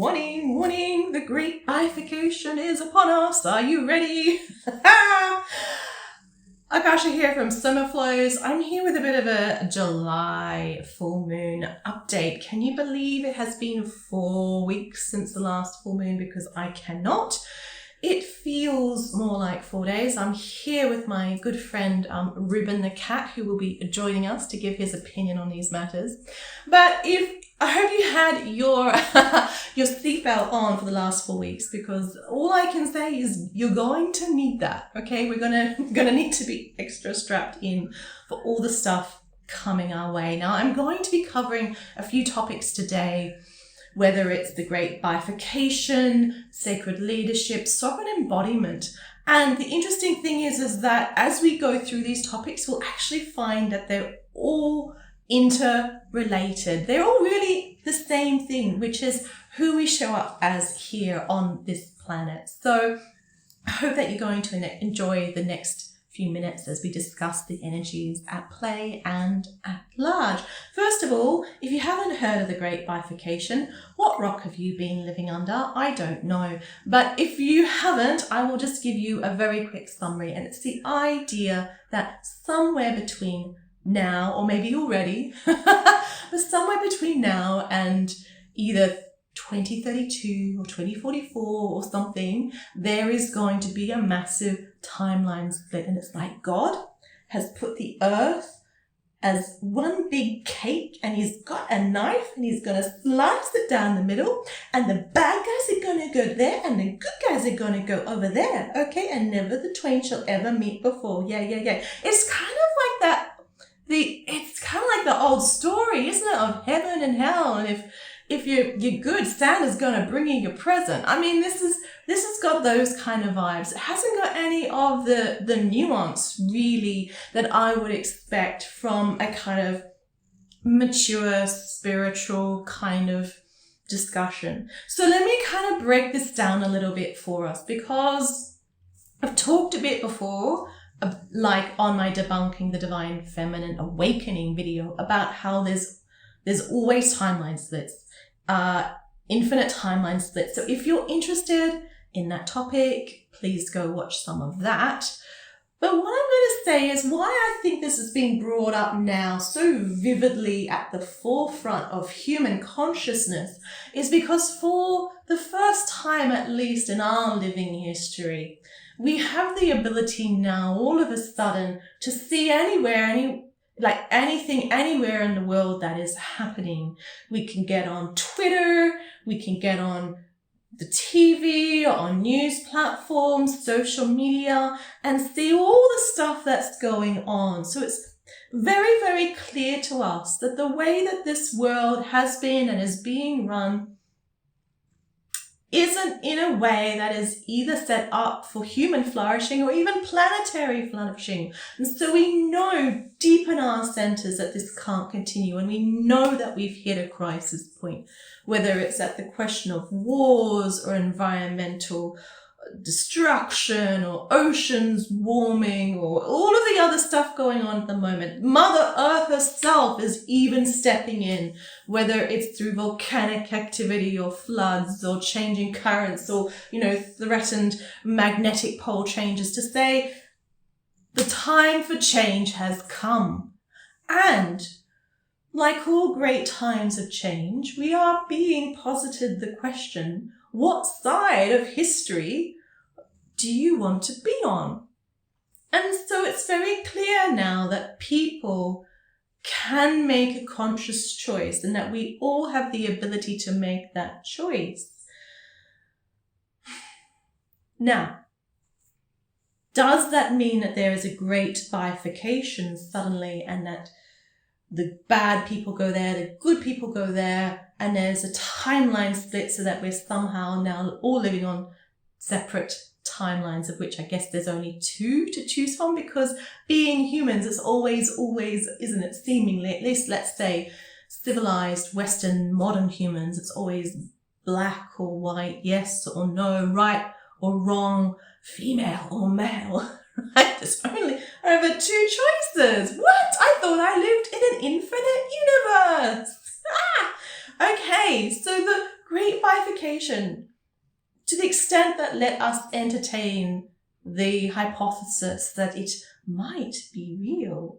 Warning, warning, the great bifurcation is upon us. Are you ready? Akasha here from Summer Flows. I'm here with a bit of a July full moon update. Can you believe it has been 4 weeks since the last full moon? Because I cannot. It feels more like 4 days. I'm here with my good friend Ruben the cat, who will be joining us to give his opinion on these matters. But I hope you had your your seatbelt on for the last 4 weeks, because all I can say is you're going to need that. Okay, we're gonna need to be extra strapped in for all the stuff coming our way. Now, I'm going to be covering a few topics today, whether it's the great bifurcation, sacred leadership, sovereign embodiment. And the interesting thing is that as we go through these topics, we'll actually find that they're all interrelated. They're all really the same thing, which is who we show up as here on this planet. So I hope that you're going to enjoy the next few minutes as we discuss the energies at play and at large. First of all, if you haven't heard of the great bifurcation, what rock have you been living under? I don't know. But if you haven't, I will just give you a very quick summary. And it's the idea that somewhere between now, or maybe already, but somewhere between now and either 2032 or 2044 or something, there is going to be a massive timeline split. And it's like God has put the earth as one big cake, and he's got a knife and he's going to slice it down the middle, and the bad guys are going to go there and the good guys are going to go over there. Okay, and never the twain shall ever meet before. Yeah. It's kind of like that. It's kind of like the old story, isn't it, of heaven and hell, and if you're good, Santa's going to bring you your present. I mean, this has got those kind of vibes. It hasn't got any of the nuance really that I would expect from a kind of mature spiritual kind of discussion. So let me kind of break this down a little bit for us, because I've talked a bit before, like on my Debunking the Divine Feminine Awakening video, about how there's always timeline splits, infinite timeline splits. So if you're interested in that topic, please go watch some of that. But what I'm going to say is why I think this is being brought up now so vividly at the forefront of human consciousness is because for the first time, at least in our living history, we have the ability now, all of a sudden, to see anything anywhere in the world that is happening. We can get on Twitter, we can get on the TV, on news platforms, social media, and see all the stuff that's going on. So it's very, very clear to us that the way that this world has been and is being run isn't in a way that is either set up for human flourishing or even planetary flourishing. And so we know deep in our centers that this can't continue, and we know that we've hit a crisis point, whether it's at the question of wars or environmental destruction or oceans warming or all of the other stuff going on at the moment. Mother Earth herself is even stepping in, whether it's through volcanic activity or floods or changing currents or, threatened magnetic pole changes, to say the time for change has come. And like all great times of change, we are being posited the question, what side of history do you want to be on? And so it's very clear now that people can make a conscious choice, and that we all have the ability to make that choice. Now, does that mean that there is a great bifurcation suddenly, and that the bad people go there, the good people go there, and there's a timeline split so that we're somehow now all living on separate timelines, of which I guess there's only 2 to choose from, because being humans is always, isn't it, seemingly, at least let's say civilized, Western, modern humans, it's always black or white, yes or no, right or wrong, female or male, right? There's only over 2 choices. What? I thought I lived in an infinite universe. Okay, so the great bifurcation, to the extent that let us entertain the hypothesis that it might be real,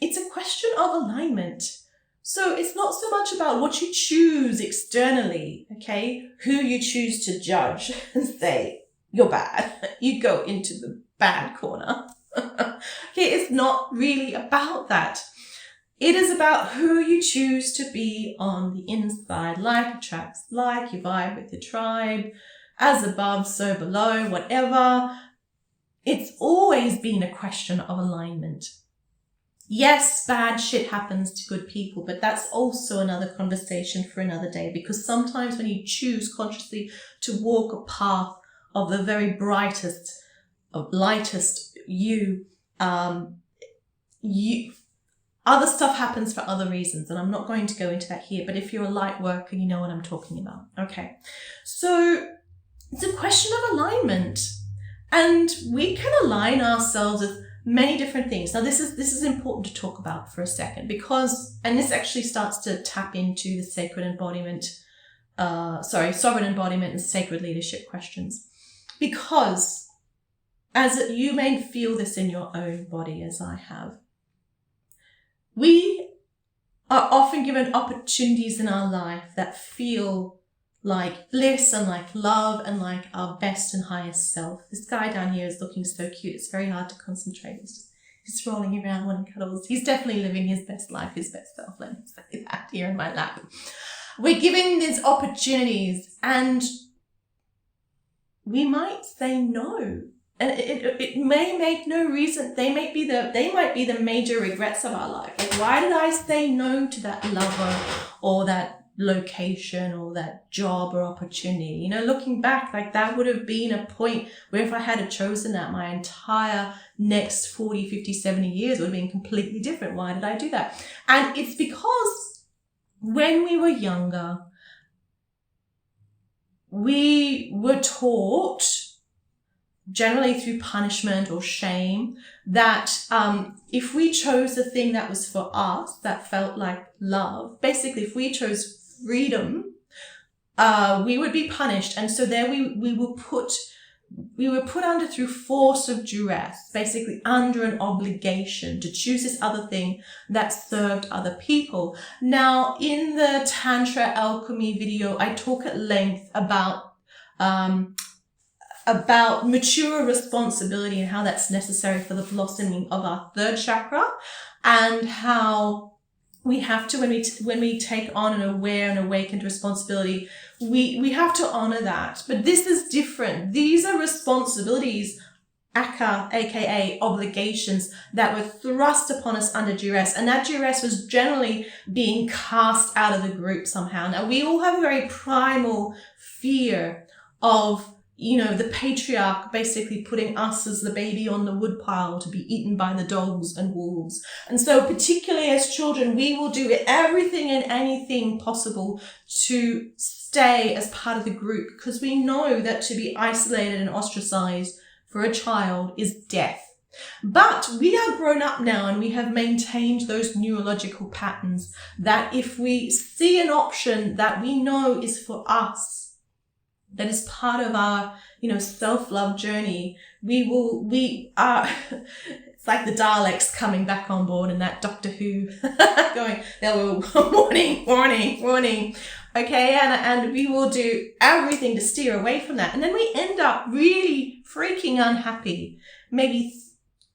it's a question of alignment. So it's not so much about what you choose externally, okay? Who you choose to judge and say, you're bad. You go into the bad corner. Okay, it's not really about that. It is about who you choose to be on the inside. Like attracts like, you vibe with your tribe, as above, so below, whatever. It's always been a question of alignment. Yes, bad shit happens to good people, but that's also another conversation for another day, because sometimes when you choose consciously to walk a path of the very brightest, of lightest you, other stuff happens for other reasons, and I'm not going to go into that here, but if you're a light worker, you know what I'm talking about. Okay, so it's a question of alignment, and we can align ourselves with many different things. Now, this is important to talk about for a second, because, and this actually starts to tap into the sacred embodiment, sovereign embodiment and sacred leadership questions, because as you may feel this in your own body, as I have, we are often given opportunities in our life that feel like bliss and like love and like our best and highest self. This guy down here is looking so cute. It's very hard to concentrate. He's just rolling around wanting cuddles. He's definitely living his best life, his best self. Let me say that here in my lap. We're given these opportunities and we might say no. And it may make no reason. They might be the major regrets of our life. Like, why did I say no to that lover or that location or that job or opportunity? You know, looking back, like that would have been a point where if I had chosen that, my entire next 40, 50, 70 years would have been completely different. Why did I do that? And it's because when we were younger, we were taught, generally through punishment or shame, that if we chose the thing that was for us, that felt like love, basically if we chose freedom, we would be punished. And so there we were put under through force of duress, basically under an obligation to choose this other thing that served other people. Now, in the Tantra Alchemy video, I talk at length about mature responsibility and how that's necessary for the blossoming of our third chakra, and how we have to, when we take on an aware and awakened responsibility, we have to honor that. But this is different. These are responsibilities, aka obligations, that were thrust upon us under duress, and that duress was generally being cast out of the group somehow. Now, we all have a very primal fear of, you know, the patriarch basically putting us as the baby on the woodpile to be eaten by the dogs and wolves. And so particularly as children, we will do everything and anything possible to stay as part of the group, because we know that to be isolated and ostracized for a child is death. But we are grown up now and we have maintained those neurological patterns that if we see an option that we know is for us, that is part of our, you know, self-love journey, we are, it's like the Daleks coming back on board and that Doctor Who going, they will warning, warning, warning. Okay, and we will do everything to steer away from that. And then we end up really freaking unhappy, maybe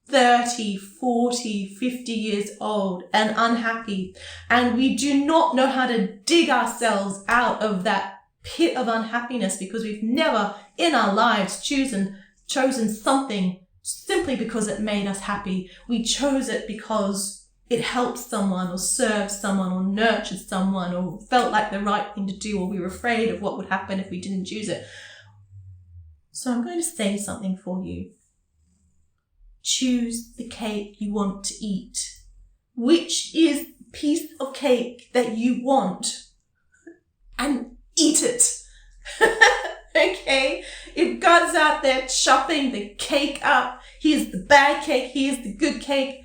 30, 40, 50 years old and unhappy. And we do not know how to dig ourselves out of that pit of unhappiness, because we've never in our lives chosen something simply because it made us happy. We chose it because it helped someone or served someone or nurtured someone or felt like the right thing to do, or we were afraid of what would happen if we didn't choose it. So I'm going to say something for you. Choose the cake you want to eat. Which is the piece of cake that you want, and eat it. Okay? If God's out there chopping the cake up, here's the bad cake, here's the good cake,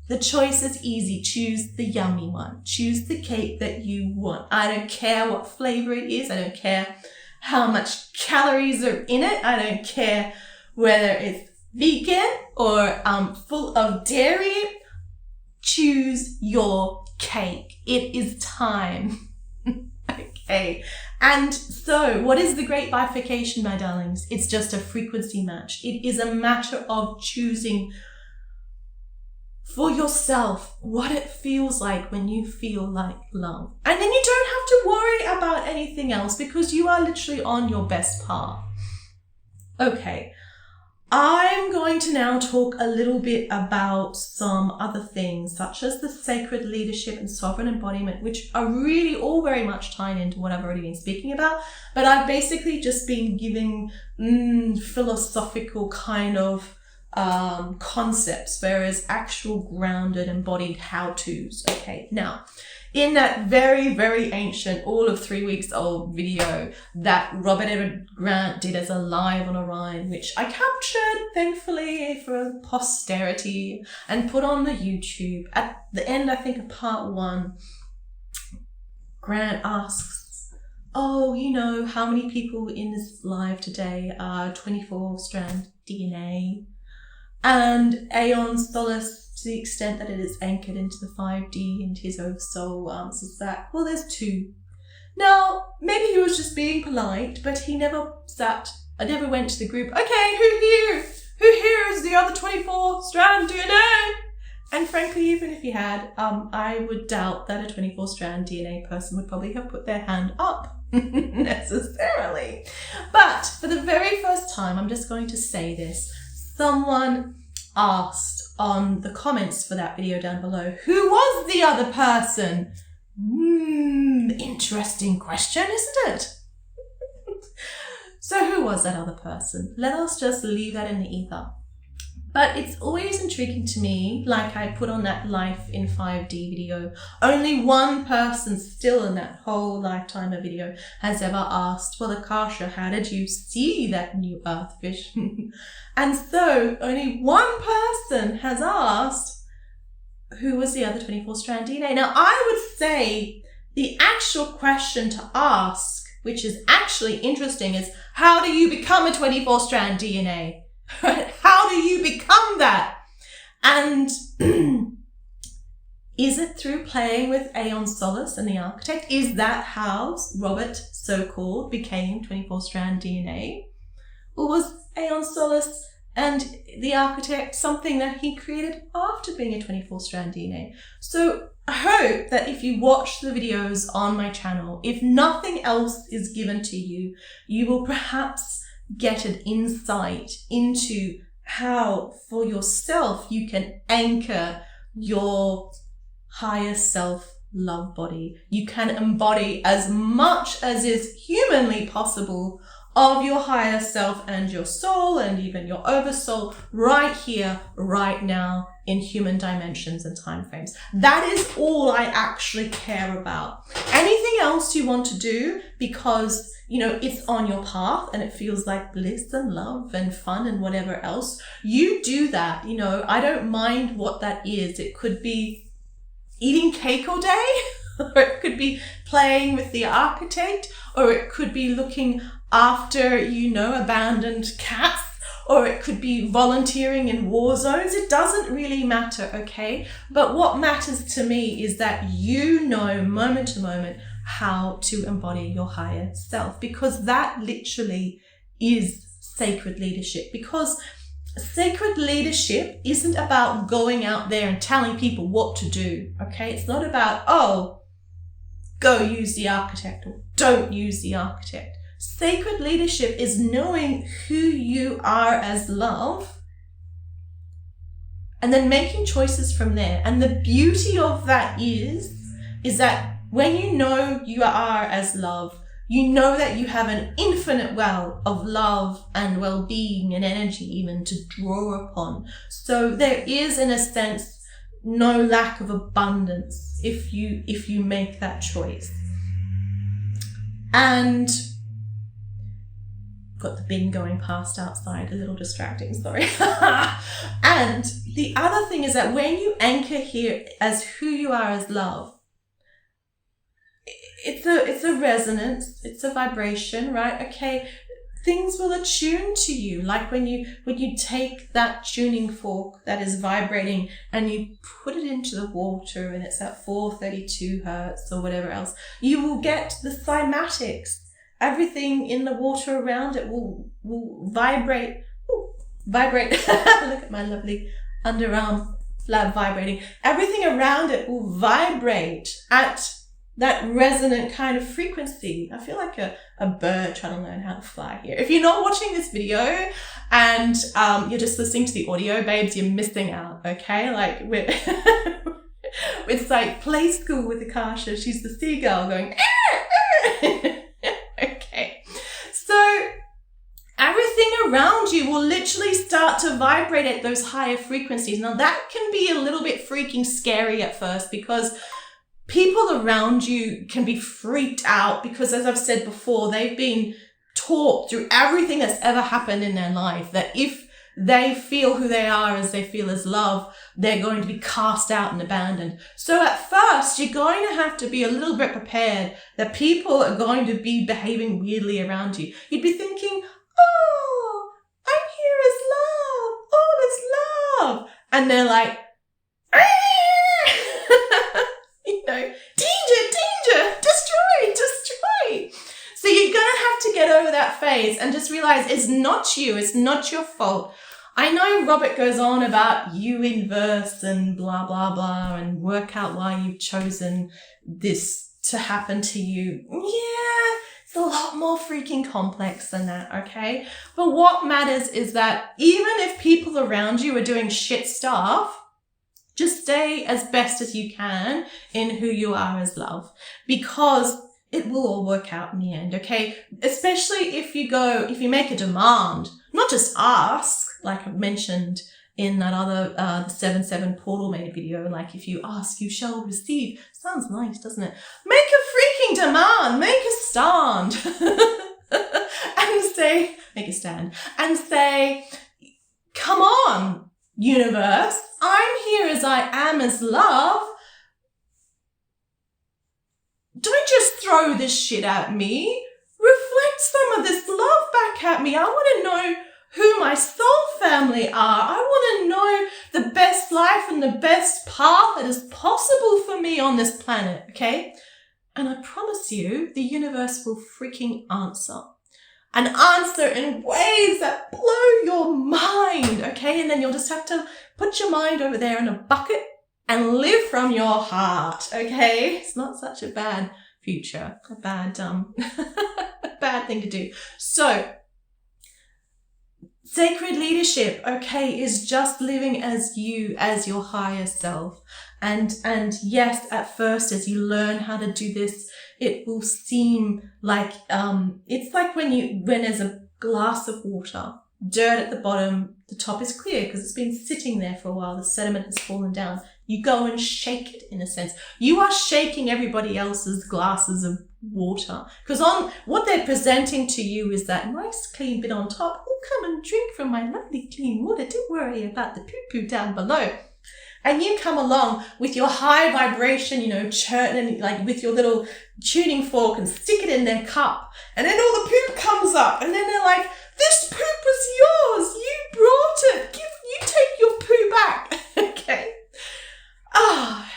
The choice is easy. Choose the yummy one. Choose the cake that you want. I don't care what flavor it is. I don't care how much calories are in it. I don't care whether it's vegan or full of dairy. Choose your cake. It is time. Okay. And so what is the great bifurcation, my darlings? It's just a frequency match. It is a matter of choosing for yourself what it feels like when you feel like love. And then you don't have to worry about anything else because you are literally on your best path. Okay. I'm going to now talk a little bit about some other things, such as the sacred leadership and sovereign embodiment, which are really all very much tied into what I've already been speaking about. But I've basically just been giving philosophical kind of concepts, whereas actual grounded embodied how-tos. Okay, now in that very, very ancient, all of 3 weeks old video that Robert Edward Grant did as a live on Orion, which I captured, thankfully, for posterity and put on the YouTube. At the end, I think, of part 1, Grant asks, oh, you know, how many people in this live today are 24-strand DNA? And Aeon Solace, to the extent that it is anchored into the 5D and his oversoul, answers that, well, there's 2. Now, maybe he was just being polite, but he never went to the group, okay, who here is the other 24-strand DNA? And frankly, even if he had, I would doubt that a 24-strand DNA person would probably have put their hand up necessarily. But for the very first time, I'm just going to say this. Someone asked on the comments for that video down below, who was the other person? Interesting question, isn't it? So who was that other person? Let us just leave that in the ether. But it's always intriguing to me, like I put on that Life in 5D video, only one person still in that whole lifetime of video has ever asked, well, Akasha, how did you see that new earth vision? And so only one person has asked, who was the other 24-strand DNA? Now, I would say the actual question to ask, which is actually interesting, is how do you become a 24-strand DNA? How do you become that? And is it through playing with Aeon Solace and the architect? Is that how Robert, so-called, became 24-strand DNA? Or was Aeon Solace and the architect something that he created after being a 24-strand DNA? So I hope that if you watch the videos on my channel, if nothing else is given to you, you will perhaps get an insight into how for yourself you can anchor your higher self love body. You can embody as much as is humanly possible of your higher self and your soul and even your oversoul right here, right now in human dimensions and time frames. That is all I actually care about. Anything else you want to do because, you know, it's on your path and it feels like bliss and love and fun and whatever else, you do that. You know, I don't mind what that is. It could be eating cake all day, or it could be playing with the architect, or it could be looking after, you know, abandoned cats, or it could be volunteering in war zones. It doesn't really matter, okay? But what matters to me is that you know moment to moment how to embody your higher self, because that literally is sacred leadership. Because sacred leadership isn't about going out there and telling people what to do, okay? It's not about, oh, go use the architect or don't use the architect. Sacred leadership is knowing who you are as love and then making choices from there. And the beauty of that is that when you know you are as love, you know that you have an infinite well of love and well-being and energy even to draw upon. So there is, in a sense, no lack of abundance if you make that choice. And got the bin going past outside, a little distracting, sorry. And the other thing is that when you anchor here as who you are as love, it's a resonance, it's a vibration, right? Okay, things will attune to you. Like when you take that tuning fork that is vibrating and you put it into the water and it's at 432 hertz or whatever else, you will get the cymatics. Everything in the water around it will vibrate. Ooh, vibrate. Look at my lovely underarm flab vibrating. Everything around it will vibrate at that resonant kind of frequency. I feel like a bird trying to learn how to fly here. If you're not watching this video and you're just listening to the audio, babes, you're missing out, okay? Like, it's like play school with Akasha. She's the seagull going, okay. So everything around you will literally start to vibrate at those higher frequencies. Now, that can be a little bit freaking scary at first because people around you can be freaked out because, as I've said before, they've been taught through everything that's ever happened in their life that if they feel who they are as they feel as love, they're going to be cast out and abandoned. So at first, you're going to have to be a little bit prepared that people are going to be behaving weirdly around you. You'd be thinking, oh, I'm here as love. Oh, it's love. And they're like, danger, destroy. So you're going to have to get over that phase and just realize it's not you. It's not your fault. I know Robert goes on about universe and blah, blah, blah and work out why you've chosen this to happen to you. Yeah, it's a lot more freaking complex than that, okay? But what matters is that even if people around you are doing shit stuff, just stay as best as you can in who you are as love, because it will all work out in the end, okay? Especially if you make a demand, not just ask, like I mentioned in that other 7-7 portal made video, like if you ask, you shall receive. Sounds nice, doesn't it? Make a freaking demand, make a stand. Make a stand and say, come on, universe, I'm here as I am as love. Don't just throw this shit at me. Reflect some of this love back at me. I want to know who my soul family are. I want to know the best life and the best path that is possible for me on this planet, okay? And I promise you, the universe will freaking answer. And answer in ways that blow your mind, okay? And then you'll just have to put your mind over there in a bucket and live from your heart, okay? It's not such a bad future, a bad bad thing to do. So, sacred leadership, okay, is just living as you, as your higher self. And yes, at first, as you learn how to do this, it will seem like, it's like when there's a glass of water, dirt at the bottom, the top is clear because it's been sitting there for a while, the sediment has fallen down. You go and shake it in a sense. You are shaking everybody else's glasses of water because on what they're presenting to you is that nice clean bit on top. Oh, come and drink from my lovely clean water. Don't worry about the poo-poo down below. And you come along with your high vibration, churning, like with your little tuning fork and stick it in their cup. And then all the poop comes up. And then they're like, this poop was yours. You brought it. You take your poo back. Okay.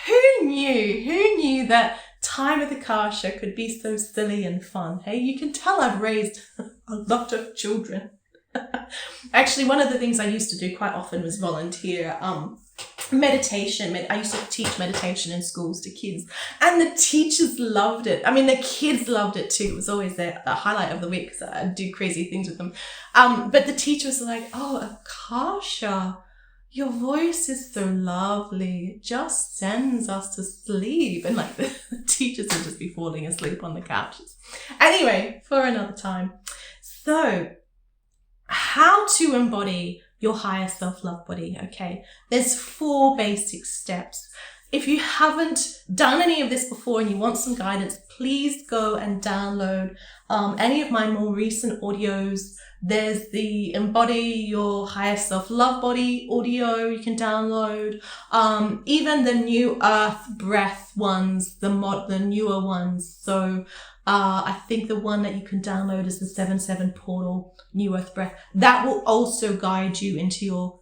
Who knew that time with Akasha could be so silly and fun? Hey, you can tell I've raised a lot of children. Actually, one of the things I used to do quite often was volunteer meditation. I used to teach meditation in schools to kids, and the teachers loved it. I mean, the kids loved it too. It was always the highlight of the week because I'd do crazy things with them. But the teacher was like, oh, Akasha, your voice is so lovely. It just sends us to sleep. And like the teachers would just be falling asleep on the couches. Anyway, for another time. So, how to embody your higher self-love body, okay? There's 4 basic steps. if you haven't done any of this before and you want some guidance, please go and download any of my more recent audios. There's the Embody Your Higher Self Love Body audio you can download. Even the New Earth Breath ones, the newer ones. So I think the one that you can download is the 7/7 Portal New Earth Breath. That will also guide you into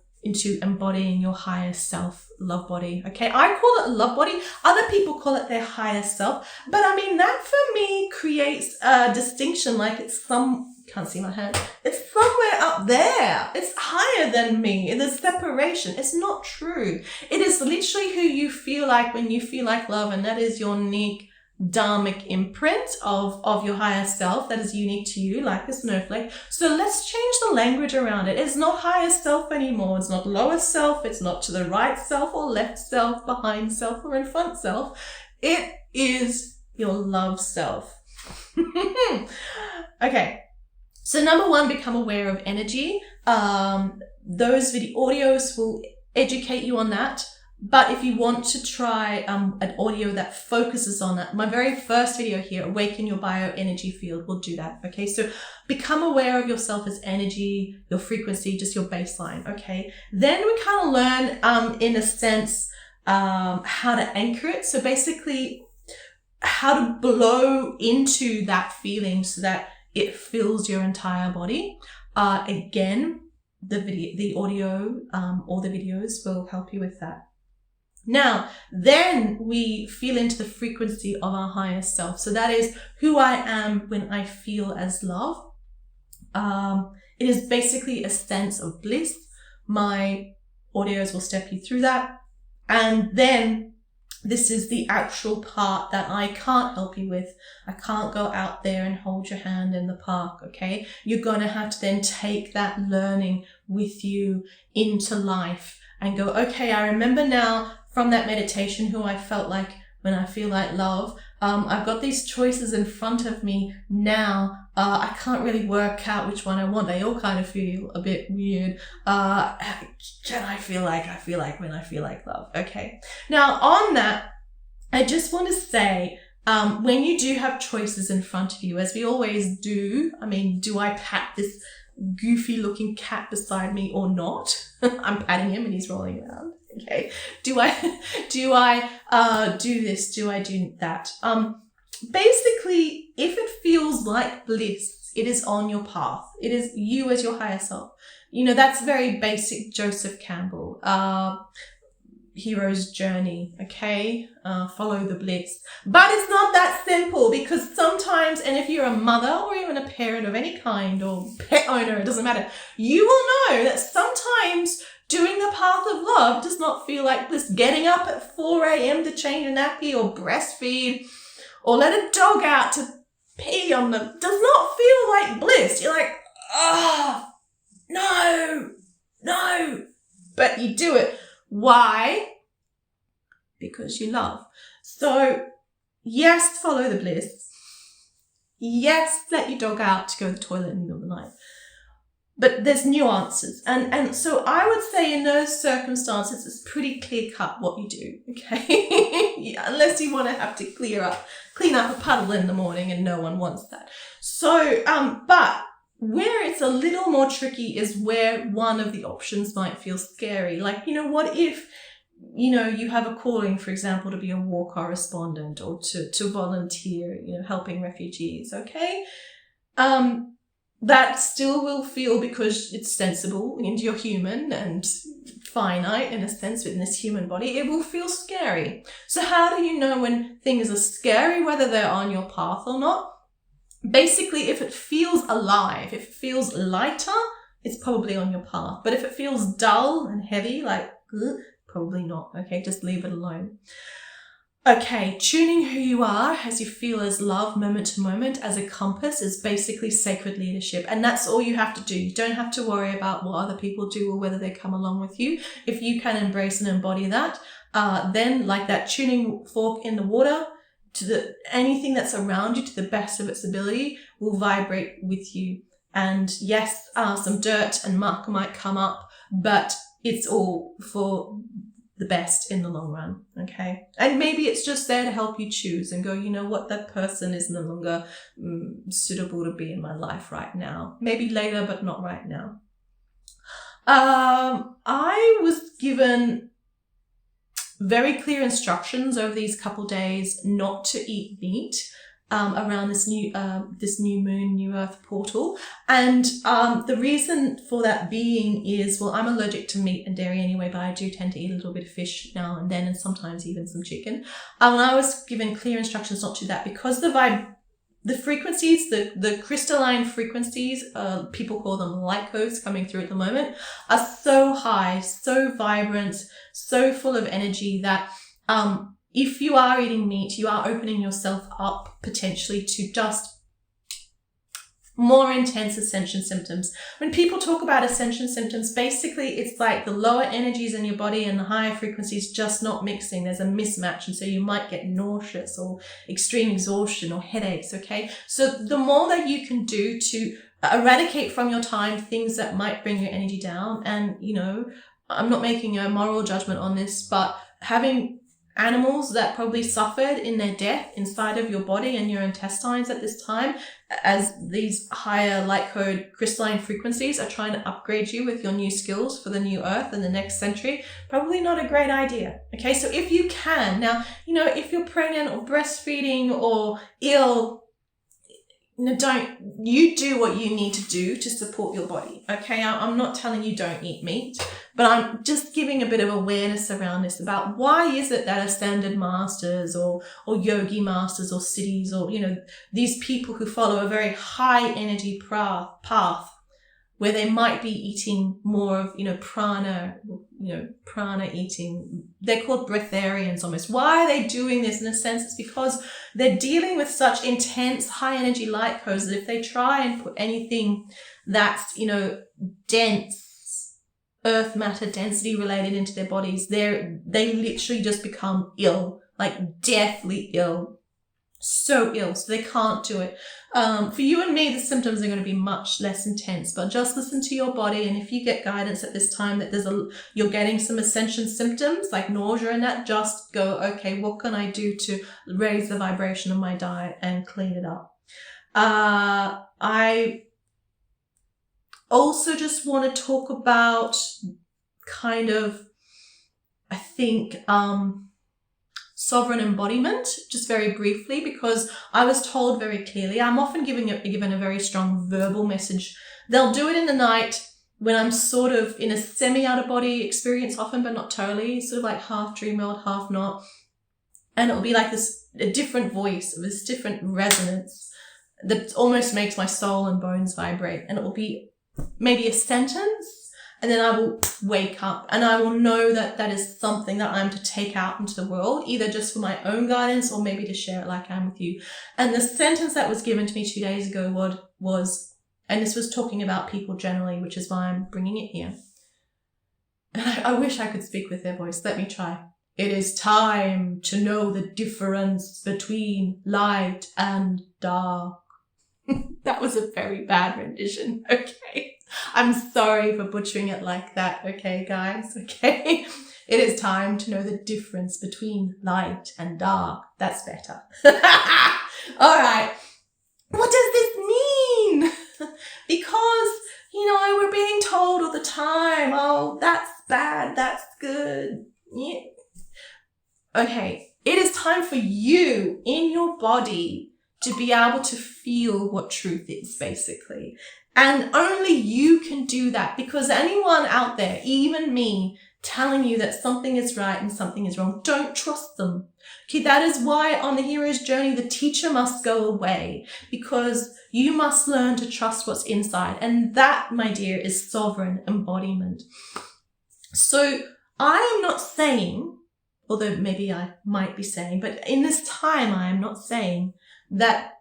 embodying your higher self love body. Okay, I call it a love body. Other people call it their higher self. But I mean, that for me creates a distinction, like it's can't see my hand. It's somewhere up there. It's higher than me. There's separation. It's not true. It is literally who you feel like when you feel like love, and that is your unique dharmic imprint of your higher self that is unique to you, like a snowflake. So let's change the language around it. It's not higher self anymore. It's not lower self. It's not to the right self or left self, behind self or in front self. It is your love self. Okay. So number one, become aware of energy. Those video audios will educate you on that. But if you want to try an audio that focuses on that, my very first video here, Awaken Your Bioenergy Field, will do that. Okay, so become aware of yourself as energy, your frequency, just your baseline. Okay, then we kind of learn, in a sense, how to anchor it. So basically, how to blow into that feeling so that it fills your entire body. Again, the audio or the videos will help you with that. Now, then we feel into the frequency of our higher self. So that is who I am when I feel as love. It is basically a sense of bliss. My audios will step you through that. And then this is the actual part that I can't help you with. I can't go out there and hold your hand in the park, okay? You're going to have to then take that learning with you into life and go, okay, I remember now from that meditation who I felt like when I feel like love. I've got these choices in front of me now. I can't really work out which one I want. They all kind of feel a bit weird. Can I feel like when I feel like love? Okay. Now on that, I just want to say, when you do have choices in front of you, as we always do, I mean, do I pat this goofy looking cat beside me or not? I'm patting him and he's rolling around. Okay. Do I do this? Do I do that? Basically, if it feels like bliss, it is on your path. It is you as your higher self. You know, that's very basic Joseph Campbell, hero's journey. Okay. Follow the bliss. But it's not that simple, because sometimes, and if you're a mother or even a parent of any kind or pet owner, it doesn't matter, you will know that sometimes doing the path of love does not feel like bliss. Getting up at 4 a.m. to change a nappy or breastfeed or let a dog out to pee on them does not feel like bliss. You're like, no. But you do it. Why? Because you love. So yes, follow the bliss. Yes, let your dog out to go to the toilet in the middle of the night. But there's nuances. And so I would say in those circumstances, it's pretty clear cut what you do, okay? Yeah, unless you want to have to clean up a puddle in the morning, and no one wants that. So, but where it's a little more tricky is where one of the options might feel scary. Like, you know, what if, you know, you have a calling, for example, to be a war correspondent or to volunteer, you know, helping refugees, okay? That still will feel, because it's sensible and you're human and finite in a sense within this human body, it will feel scary. So how do you know when things are scary, whether they're on your path or not? Basically, if it feels alive, if it feels lighter, it's probably on your path. But if it feels dull and heavy, like, probably not. Okay, just leave it alone. Okay, tuning who you are as you feel as love moment to moment as a compass is basically sacred leadership. And that's all you have to do. You don't have to worry about what other people do or whether they come along with you. If you can embrace and embody that, then like that tuning fork in the water, to anything that's around you to the best of its ability will vibrate with you. And yes, some dirt and muck might come up, but it's all for the best in the long run, okay? And maybe it's just there to help you choose and go, you know what, that person is no longer suitable to be in my life right now. Maybe later, but not right now. I was given very clear instructions over these couple days not to eat meat around this new moon, new earth portal. And the reason for that being is, well, I'm allergic to meat and dairy anyway, but I do tend to eat a little bit of fish now and then, and sometimes even some chicken. And I was given clear instructions not to do that because the frequencies, the crystalline frequencies, people call them light codes coming through at the moment, are so high, so vibrant, so full of energy that if you are eating meat, you are opening yourself up potentially to just more intense ascension symptoms. When people talk about ascension symptoms, basically it's like the lower energies in your body and the higher frequencies just not mixing. There's a mismatch, and so you might get nauseous or extreme exhaustion or headaches, okay? So the more that you can do to eradicate from your time things that might bring your energy down, and, you know, I'm not making a moral judgment on this, but having animals that probably suffered in their death inside of your body and your intestines at this time, as these higher light code crystalline frequencies are trying to upgrade you with your new skills for the new earth in the next century, probably not a great idea. Okay, so if you can, now, you know, if you're pregnant or breastfeeding or ill, you do what you need to do to support your body. Okay, I'm not telling you don't eat meat, but I'm just giving a bit of awareness around this about why is it that ascended masters or yogi masters or siddhis, or, you know, these people who follow a very high energy path where they might be eating more of, prana eating. They're called breatharians almost. Why are they doing this? In a sense, it's because they're dealing with such intense high energy light codes that if they try and put anything that's, dense, earth matter density related into their bodies, they literally just become ill, like deathly ill. So ill, so they can't do it. For you and me, the symptoms are going to be much less intense, but just listen to your body. And if you get guidance at this time that you're getting some ascension symptoms like nausea and that, just go, okay, what can I do to raise the vibration of my diet and clean it up? I also just want to talk about sovereign embodiment, just very briefly, because I was told very clearly, I'm often given a very strong verbal message. They'll do it in the night when I'm sort of in a semi-out-of-body experience often, but not totally, sort of like half dream world, half not. And it'll be like a different voice, this different resonance that almost makes my soul and bones vibrate. And it will be maybe a sentence, and then I will wake up and I will know that that is something that I'm to take out into the world, either just for my own guidance or maybe to share it like I am with you. And the sentence that was given to me 2 days ago was, and this was talking about people generally, which is why I'm bringing it here. And I wish I could speak with their voice. Let me try. It is time to know the difference between light and dark. That was a very bad rendition, okay? I'm sorry for butchering it like that, okay, guys, okay? It is time to know the difference between light and dark. That's better. All right. What does this mean? Because, we're being told all the time, oh, that's bad, that's good. Yeah. Okay, it is time for you in your body to be able to feel what truth is, basically. And only you can do that, because anyone out there, even me, telling you that something is right and something is wrong, don't trust them. Okay, that is why on the hero's journey, the teacher must go away, because you must learn to trust what's inside. And that, my dear, is sovereign embodiment. So I am not saying, although maybe I might be saying, but in this time, I am not saying that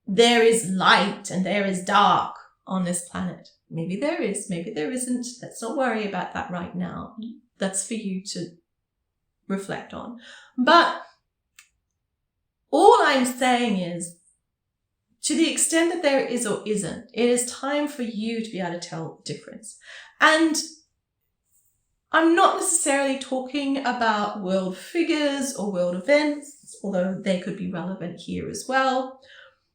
there is light and there is dark on this planet. Maybe there is, maybe there isn't. Let's not worry about that right now. That's for you to reflect on. But all I'm saying is, to the extent that there is or isn't, it is time for you to be able to tell the difference. And I'm not necessarily talking about world figures or world events, although they could be relevant here as well.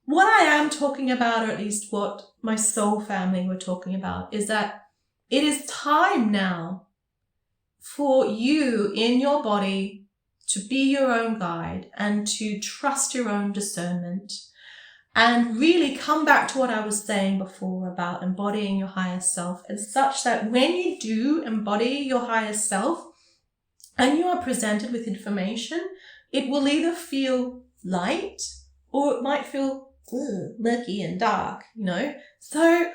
What I am talking about, or at least what my soul family were talking about, is that it is time now for you in your body to be your own guide and to trust your own discernment and really come back to what I was saying before about embodying your higher self, and such that when you do embody your higher self and you are presented with information, it will either feel light or it might feel murky and dark, you know? So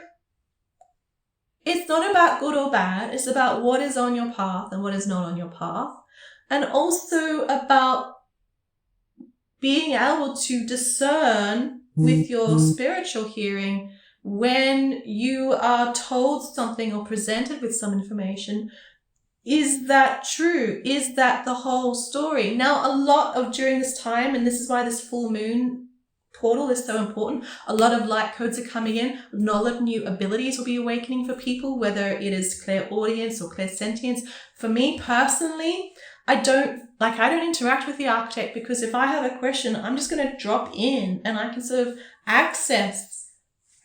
it's not about good or bad. It's about what is on your path and what is not on your path. And also about being able to discern with your spiritual hearing when you are told something or presented with some information. Is that true? Is that the whole story? Now, a lot of during this time, and this is why this full moon portal is so important, a lot of light codes are coming in. A lot of new abilities will be awakening for people, whether it is clairaudience or clairsentience. For me personally, I don't interact with the architect, because if I have a question, I'm just going to drop in and I can sort of access,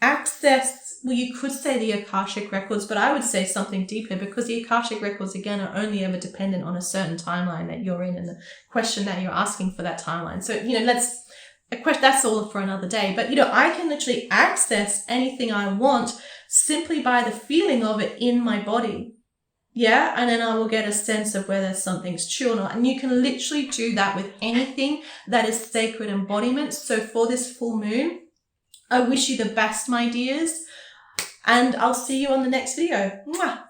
well, you could say the Akashic records, but I would say something deeper, because the Akashic records, again, are only ever dependent on a certain timeline that you're in and the question that you're asking for that timeline. So, you know, that's all for another day. But, you know, I can literally access anything I want simply by the feeling of it in my body. Yeah, and then I will get a sense of whether something's true or not. And you can literally do that with anything that is sacred embodiment. So for this full moon, I wish you the best, my dears, and I'll see you on the next video. Mwah!